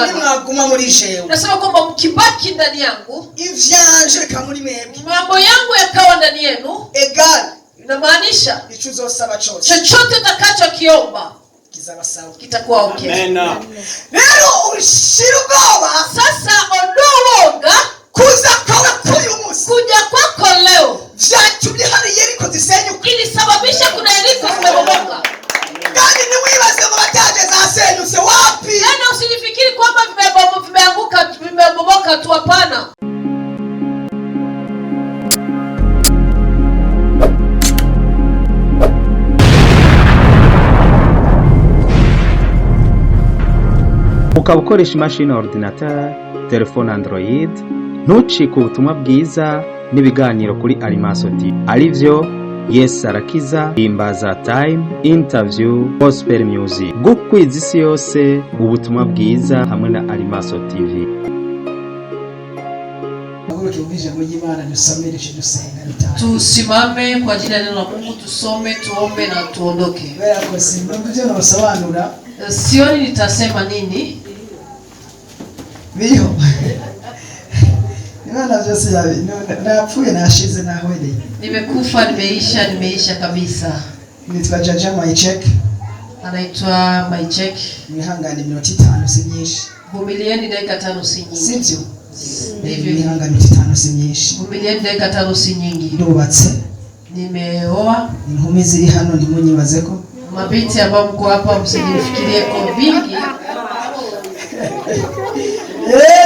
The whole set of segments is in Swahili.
nimwaguma muri jewe. Nasema kwamba mkibaki ndani yangu, ivyanje reka muri mwebwe, mambo yangu yakawa ndani yenu, egal inamaanisha ico uzosaba cyose, chochote utakachokiomba kizaba sawa, kitakuwa okay. Amen. Rero ushira ubwoba, sasa ondoa woga kuza kwawe kuri umunsi, kuja kwako leo vyatumye hari Yeriko zisenyuka, ilisababisha kuna Yeriko zimebomoka. Kandi niwibaze ngo bataje zasenyutse wapi? Yaani usijifikiri kwamba vimeanguka vimebomoka tu, hapana. Ukaba ukoresha imashini ordinateur, telefone Android, ntucike ubutumwa bwiza n'ibiganiro kuri Alimaso TV. Arivyo Yes Arakiza, Imbaza Time, Interview, Gospel Music. Gukwiza isi yose ubutumwa bwiza hamwe na Alimaso TV. Tusimame kwa ajili ya neno la Mungu, tusome, tuombe na tuondoke. Sioni nitasema nini. Biyo. Nimana vyose yawe. Napfuye nashize nahwele. Nimekufa, nimeisha kabisa. Nitwa Jaja Maichek. Anaitwa Maichek. Mihangane minoti 5 si myinshi. Vumilieni dakika 5 si nyingi. Sivyo? Ndivyo mihangane minoti 5 si myinshi. Vumilieni dakika 5 si nyingi. Ndubatse. Nimeoa. Inkumi ziri hano ndimunyibazeko. Mabinti ambao mko hapa msijifikirie kwa vingi.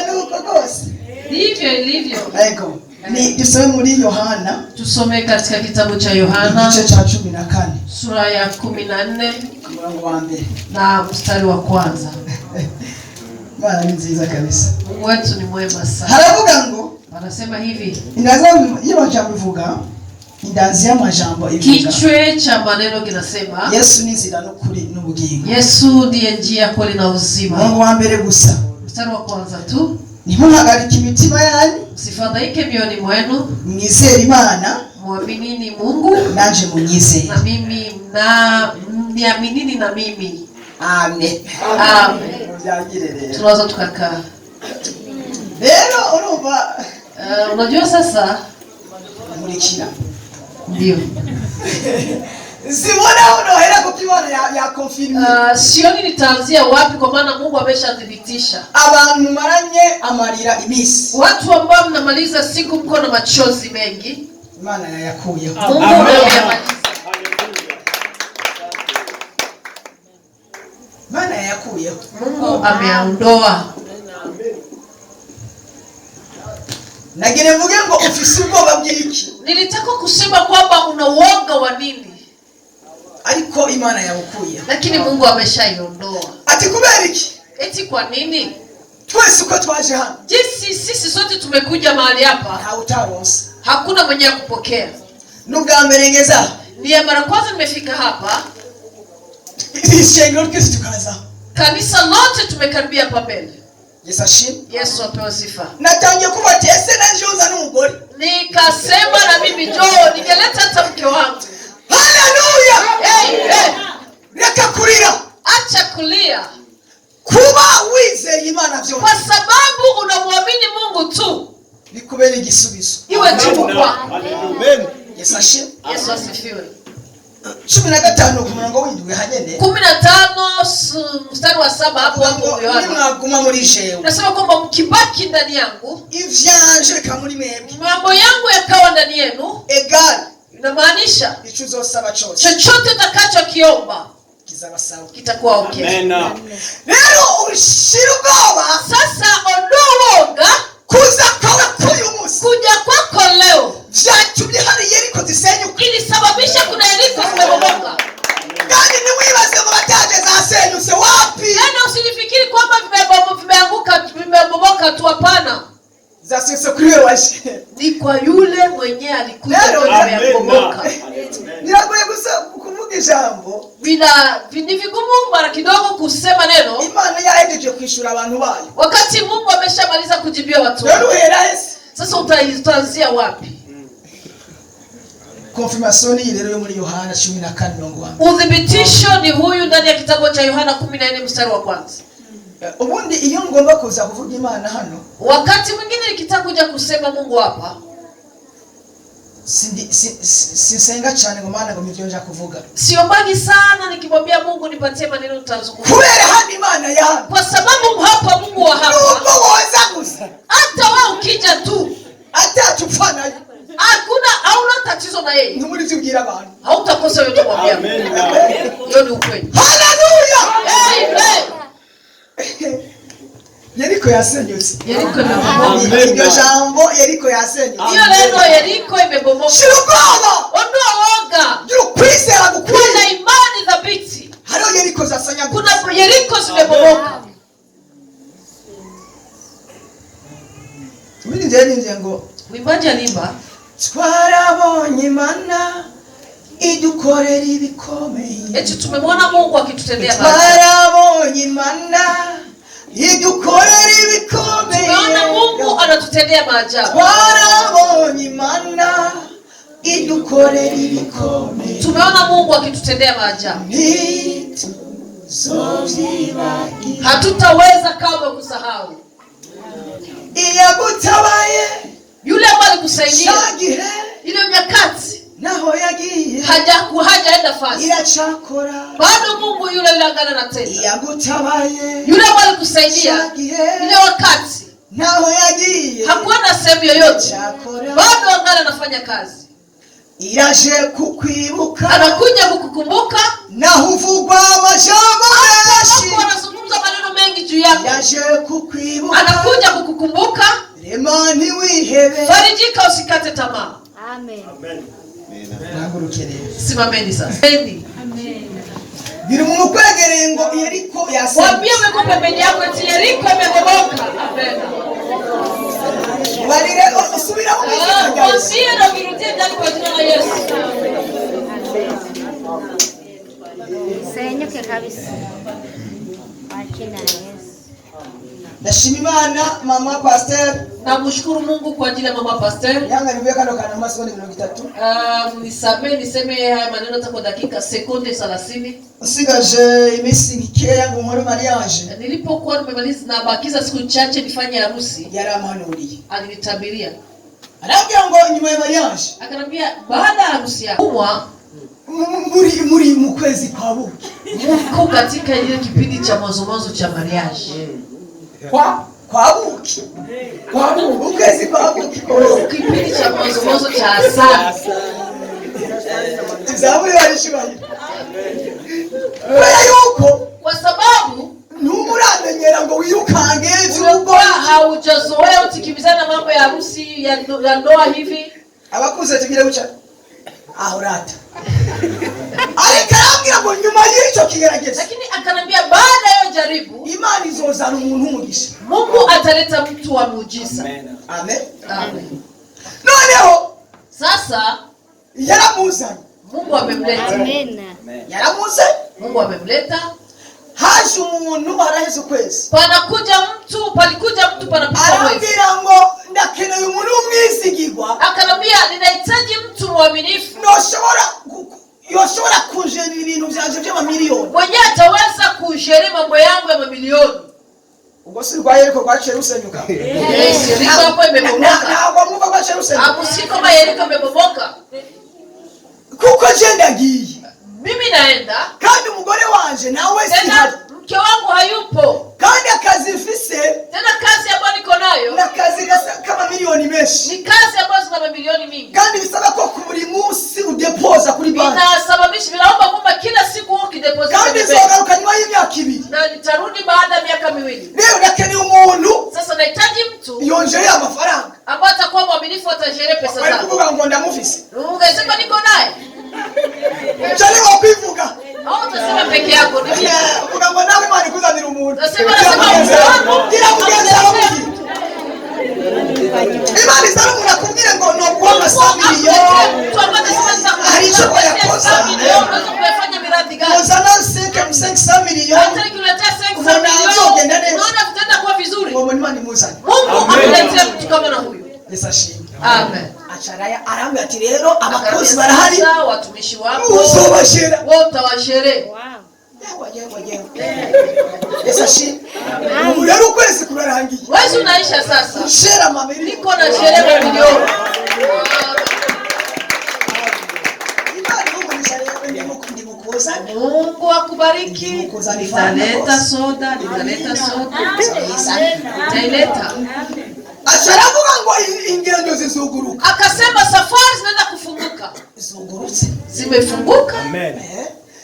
Nuko kose. Ndivyo ilivyo. Ego. Ni tusome muri Yohana. Tusome katika kitabu cha Yohana. Igice cha 14. Sura ya 14. Mlango wa 2. Na mstari wa 1. Bwana ni nziza kabisa. Mungu wetu ni mwema sana. Haravuga ngo, anasema hivi. Inaanza hiyo jambo ivuga. Indanzia majambo ivuga. Kichwa cha maneno kinasema Yesu ni nzira n'ukuri n'ubugingo. Yesu ndiye njia, kweli na uzima. Mungu wa mbere gusa. Mstari wa 1 tu. Nimuhagarike imitima yanyu, msifadhaike mioyoni mwenu, mwizere Imana, muaminini Mungu, nanje munyizere. Na mimi niaminini na mimi. Amen. Amen. Tunaweza tukakaa. Leo urumva unajua sasa murikira. Ndio. Simona unohera kupimana ya confirm. Sioni nitaanzia wapi, kwa maana Mungu ameshathibitisha. Abantu maranye amarira imisi. Watu ambao mnamaliza siku mko na machozi mengi, Imana yayakuye. Mungu ameyamaliza. Imana yayakuye. Mungu ameondoa. Nagire mvuge ngo ufise ubwoba bw'iki? Nilitaka kusema kwamba una uoga wa nini? Ariko Imana yabukuye. Lakini Mungu ameshaiondoa. Ati kubera iki? Eti kwa nini? Twese uko twaje hano. Jinsi sisi sote tumekuja mahali hapa, hautaronse. Hakuna mwenye kupokea. Nubwa mbere ngeza. Ni mara kwanza nimefika hapa. Ishengero twese tukaza. Kanisa lote tumekaribia hapa mbele. Yesu apewe sifa. Natangiye kubati ese nanjoza n'umugore. Nikasema na mimi njoo ningeleta hata mke wangu. Haleluya! Amen. Reka kurira. Acha kulia. Kuba wizeye Imana byose. Kwa sababu unamwamini Mungu tu, nikubera igisubizo. Iwe jibu kwa. Amen. Yesu asifiwe. 15 ku murongo w'indwi hagende. 15 mstari wa 7 hapo Yohana. Nimwaguma muri jewe. Nasema kwamba mkibaki ndani yangu, ivyanje reka muri mwebwe, mambo yangu yakawa ndani yenu, egal inamaanisha ico uzosaba cyose, chochote utakachokiomba kizaba sawa, kitakuwa okay. Amen. Rero ushira ubwoba, sasa ondoa woga kuza kwawe kuri umunsi, kuja kwako leo vyatumye hari Yeriko zisenyuka, ilisababisha kuna Yeriko zimebomoka. Kandi niwibaze ngo bataje zasenyutse wapi? Yaani usijifikiri kwamba vimebomoka tu, hapana. Zasenyutse kuri wewe waje. Ni kwa yule mwenye alikuja kubomoka. Niragoye kuvuga ijambo. Ni vigumu mara kidogo kusema neno. Imana yahejeje kwishura abantu bayo. Wakati Mungu ameshamaliza kujibia watu. Sasa utaanzia wapi? Confirmation hii leo muri Yohana 14:1. Udhibitisho ni huyu ndani ya kitabu cha Yohana 14 mstari wa 1. Ubundi iyo ngomba kuza kuvuga Imana hano, wakati mwingine nikitaka kuja kusema Mungu hapa, sinsenga cyane ngo Mana ngo mivyo nja kuvuga. Siombagi sana nikimwambia Mungu nipatie maneno nitazungumza. Kubera hadi Imana yangu. Kwa sababu hapa Mungu wa hapa. Nuko woza gusa. Hata wewe ukija tu, hata tupana. Hauna tatizo na yeye. Numuri tubwira abantu. Hautakosa yote kumwambia. Hiyo ni ukweli. Haleluya. Amen. Yeriko yasenyutse. Yeriko imebomoka. Iryo jambo Yeriko yasenyutse. Hiyo neno Yeriko imebomoka. Shirugaba. Ondoa woga. Kwizera gukwiye. Kuna imani thabiti. Haro Yeriko zasanya. Kuna Yeriko zimebomoka. Mimi ndiye ngo mwimbaji alimba, twarabonye Imana idukorera ibikomeye. Eti tumemwona Mungu akitutendea maajabu. Twarabonye Imana idukorera ibikomeye. Tumeona Mungu anatutendea maajabu. Twarabonye Imana idukorera ibikomeye. Tumeona Mungu akitutendea maajabu. Hatutaweza kamwe kusahau. Iyagutabaye yule ambaye alikusaidia ile nyakati naho yagiye hajaenda fasi irachakora bado Mungu yule alangana na tena. Iyagutabaye yule ambaye alikusaidia ile wakati naho yagiye hakuwa na sehemu yoyote bado angana anafanya kazi. Iraje kukwibuka anakuja kukukumbuka na uvugwa majambo menshi anazungumza maneno mengi juu yako. Iraje kukwibuka anakuja kukukumbuka. Remani wihebe farijika usikate tamaa. Amen. Amen. Nagurukere. Simameni sasa. Amen. Biri mu kwegereye ngo Yeriko yasenyutse. Waambie mko pembeni yako eti Yeriko imebomoka. Amen. Walire usubira mu Biblia. Waambie na virudie ndani kwa jina la Yesu. Senyuke kabisa. Kwa jina la Yesu. Nashima Imana mama pastor. Namshukuru Mungu kwa ajili ya mama pastor. Yanga niwe kando kana masekondi 30. Niseme haya maneno tako dakika sekunde 30. Usigaje imisi mikeya ngo muri mariage. Nilipokuwa nimemaliza na bakiza siku chache nifanye harusi. Yaramanuriye. Alinitabiria. Anambia ngo nyuma ya mariage. Akanambia baada ya harusi yako muri mu kwezi kwa buki. Mungu katika ile kipindi cha mwanzo cha mariage. Kwa buki. Kwa buki. Ukwezi kwa buki. Kipindi cha mwanzo cha asali. Tizamuri walishibanye. Kwa yuko kwa sababu numuramenyera ngo wirukange zuko haujazoea utikibizana mambo ya harusi ya ndoa hivi. Abakuze tugire buca. Ahorata. Alikarambira ngo nyuma y'icyo kigerageza. Lakini akanambia baada ya jaribu Imani izozana umuntu umugisha. Mungu ataleta mtu wa muujiza. Amen. Amen. Noneho sasa yaramuzanye. Mungu amemleta. Amen. Yaramuzanye. Mungu amemleta. Haje umuntu araheze ukwezi. Palikuja mtu panapita mwezi. Arambira ngo ndakeneye umuntu umwizigirwa. Akanambia ninahitaji mtu mwaminifu. Yoshobora kujera ibintu byanje by'amamiliyoni. Mwenye ataweza kujera mambo yangu ya mamilioni. Ubwo si rwaye ariko kwaciye rusenyuka. Yeriko hapo imebomoka. Ntabwo mwumva kwaciye rusenyuka. Amusiko kama Yeriko imebomoka. Kuko agenda ngiye. Mimi naenda. Kandi umugore wanje nawe si hadi. Mke wangu hayupo. Kandi akazi mfise. Tena kazi ambayo niko nayo. Na kazi kama milioni menshi. Ni kazi ambazo zina mamilioni mingi. Kandi bisaba ko buri munsi udepoza kuri banki. Inasababisha vinaomba kwamba kila siku ukideposit. Kandi zogaruka nyuma y'imyaka 2. Na nitarudi baada ya miaka 2. Leo nakeni umuntu. Sasa nahitaji mtu yonjere amafaranga. Ambaye atakuwa mwaminifu atajere pesa zake. Kuvuga ngo ndamufise. Ungesema niko naye. Chale wapivuga. Au utasema peke yako ni mimi. Kuna mwanangu mali kuzanira umuntu. Nasema kila mugenzi aramuzi. Imani sana munakubwira ngo no kwa samiliyo. Haricho yakosa. Kufanya miradi gani? Muzana 5 milioni. Hata nikiletea 5 milioni. Unaona vitenda kuwa vizuri. Mungu ni muzani. Mungu ameletea mtu kama na huyu. Yesu ashimwe. Amen. Acharaya arambya ati rero abakozi barahari. Sasa watumishi wako. Uzobashera. Wewe utawashere. Wow. Yesu ashimwe. birarangiye. Mwezi unaisha sasa. Shera mamilioni. Niko na sherehe milioni. Mungu akubariki. Nitaleta soda. Nitaileta. Asharavuga ngo ingendo zizuguruka. Akasema safari zinaenda kufunguka. Zimefunguka. Amen.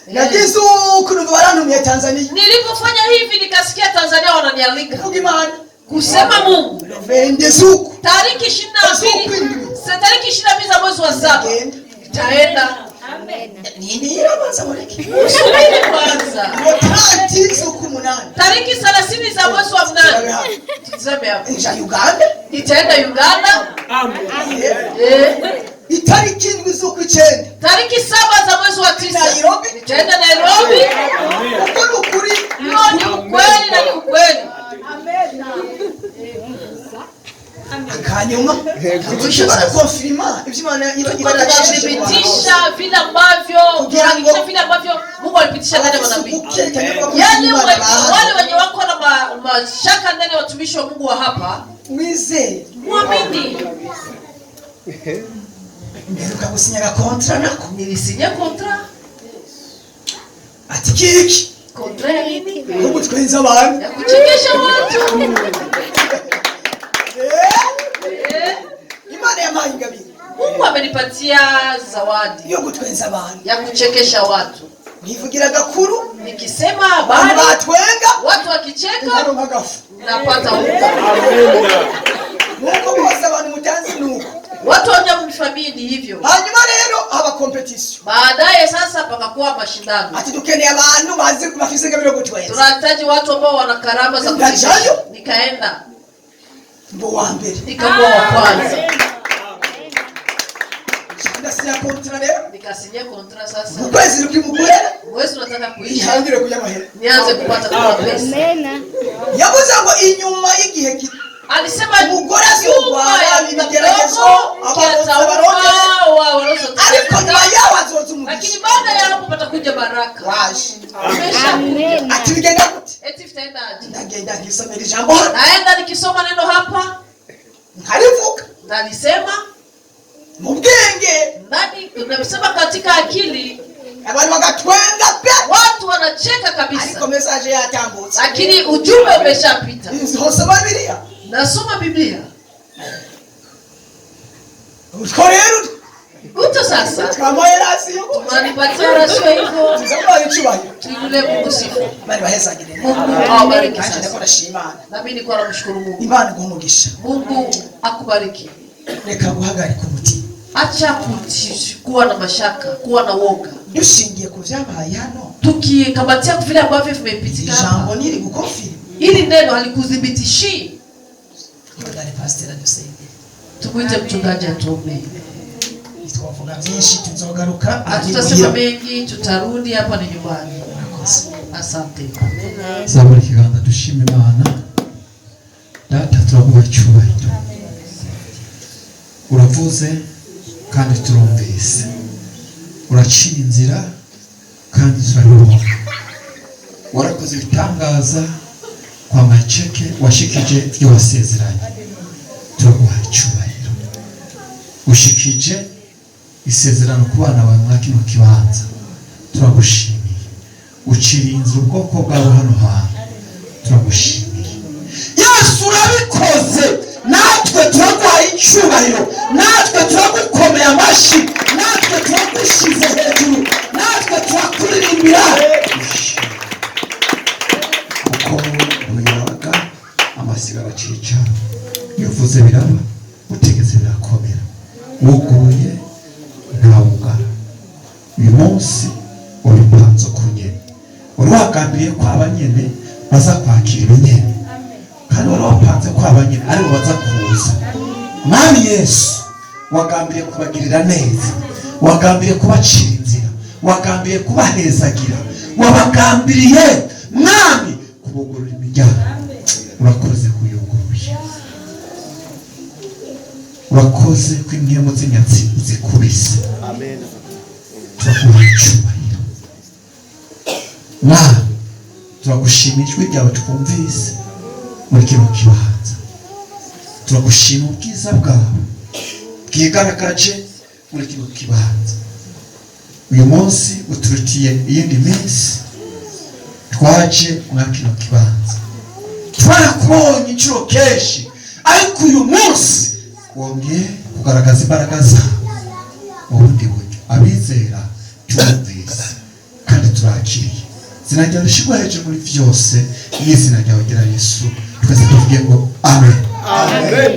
Nagize ukuntu barantumye Tanzania. Nilipofanya hivi nikasikia Tanzania wananialika. Kugimana. Kusema Mungu. Vendezuku. Tariki 22 za mwezi wa 7. Nitaenda. Nini irabanza mureki? Usubiri kwanza. Tariki 30 za mwezi wa 8. Tuseme hapo. Uganda. Nitaenda Uganda. Itariki 7 z'ukwicenda. Tariki 7 za mwezi wa 9. Nairobi. Nitaenda Nairobi. Uko nukuri. Ni ukweli na ni ukweli. Akanyuma. Tushobora konfirma ivy'Imana Tunathibitisha vile ambavyo Mungu alipitisha ndani ya manabii. Yaani wale wenye wako na mashaka ndani ya watumishi wa Mungu wa hapa, mwize muamini. Mberuka gusinya kontra nako. Nilisinya kontra. Ati kiki? Kontra ya nini? Mungu twenza abantu. Ya kuchekesha watu. Imana ya mahingabiri. Mungu amenipatia zawadi yo gutwenza abantu. Ya kuchekesha watu. Nivugira gakuru. Nikisema habari batwenga. Watu wakicheka. Napata unga. Mungu bose abantu mutanzi nuko. Watu wanyamfamini hivyo. Hanyuma rero aba competition. Baadaye sasa pakakuwa mashindano. Ati dukeneye abantu bazi bafise ngabiro gutwenza. Tunahitaji watu ambao wana karama za kuchekesha. Nikaenda. Mbo wa mbere. Nikakuwa wa kwanza. Ndasinya kontra rero. Nikasinya kontra sasa. Mwezi ukimugurera. Mwezi unataka kuisha. Ihangire kuya mahera. Nianze kupata kwa pesa. Yavuze ngo inyuma y'igihe kiti. Alisema umugore azugwara bigeragezo abaronke ariko nyuma yaho azoza umugisha. Lakini baada ya hapo patakuja baraka. Waje. Amen. Ati bigenda gute? Eti tutaendaje? Ndagenda nkisomera ijambo hano. Naenda nikisoma neno hapa. Nkarivuga. Nalisema mu bwenge. Ndani tunasema katika akili. Abantu bagatwenga pe. Watu wanacheka kabisa. Ariko message yatambutse. Lakini ujumbe umeshapita. Hosoma Biblia. Nasoma Biblia. Ukorero. Uto sasa. Kama yerasi yuko. Tunanipatia rasio hivyo. Tuzamara icyubahiro. Tuyule Mungu sifa. Bari bahezagire. Mungu awabariki sana. Ndakora shimana. Na mimi niko namshukuru Mungu. Imana guhumugisha. Mungu akubariki. Reka guhagarika umutima. Acha kuwa na mashaka, kuwa na woga. Dushingiye ku vyabaye hano. Tukikamatia vile ambavyo vimepitika hapa. Jambo nili gukonfirm. Hili neno halikudhibitishi. Ndani pastor adusaidie. Tumuite mchungaji atuombe. Tutavuga byinshi tuzogaruka. Tutasema mengi, tutarudi hapa ni nyumbani. Asante. Zaburi kiganza dushime Imana. Data turaguha cyubahiro. Uravuze kandi turumvise. Uraciye inzira kandi turabibona. Warakoze ibitangaza kwa macheke washikije ibyo wasezeranye. Turaguha cyubahiro. Ushikije isezerano ku bana bawe muri kino kibanza. Turagushimiye. Uciriye inzira ubwoko bwawe hano hantu. Turagushimiye. Yesu urabikoze. Natwe turaguha icyubahiro. Natwe turagukomeye amashyi. Natwe turagushize hejuru. Natwe turakuririmbira. Uko uyiraga amasigara cica. Yuvuze biraba. Utegeze birakomera. Wuguye ntawugara. Uyu munsi uripanze kunyene. Urwagambiriye kwa abanyene baza kwakira ibinyene. Kandi warapanze kwa abanyene ari bo baza kuza. Mwami Yesu wagambiriye kubagirira neza. Wagambiriye kubacira inzira. Wagambiriye kubahezagira. Wabagambiriye mwami kubugurura imiryango. Urakoze kuyuguruye. Urakoze ko impyemu z'inyatsi zikubise. Amen. Turaguha icyubahiro. Mwami turagushimira ijwi ryawe twumvise. muri kino kibanza. Turagushima ubwiza bwawe bwigaragaje muri kino kibanza. Uyu munsi uturutiye iyindi minsi twaje muri kino kibanza. Twarakubonye inshuro kenshi, ariko uyu munsi wongeye kugaragaza imbaraga zawe mu bundi buryo. Abizera tumvise kandi turakiriye. Izina ryawe rishimwe hejuru muri byose, mu izina ryawe gira Yesu twese tuvuge ngo amen. Amen.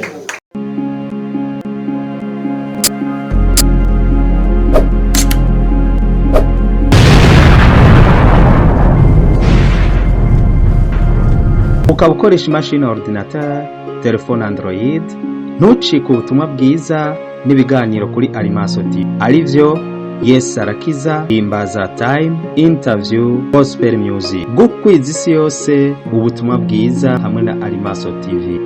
ukaba ukoresha imashini ordinateur, telefone Android, ntucike ubutumwa bwiza n'ibiganiro kuri Alimaso TV arivyo Yes Arakiza, Himbaza Time, Interview, Gospel Music. Gukwiza isi yose ubutumwa bwiza hamwe na Alimaso TV.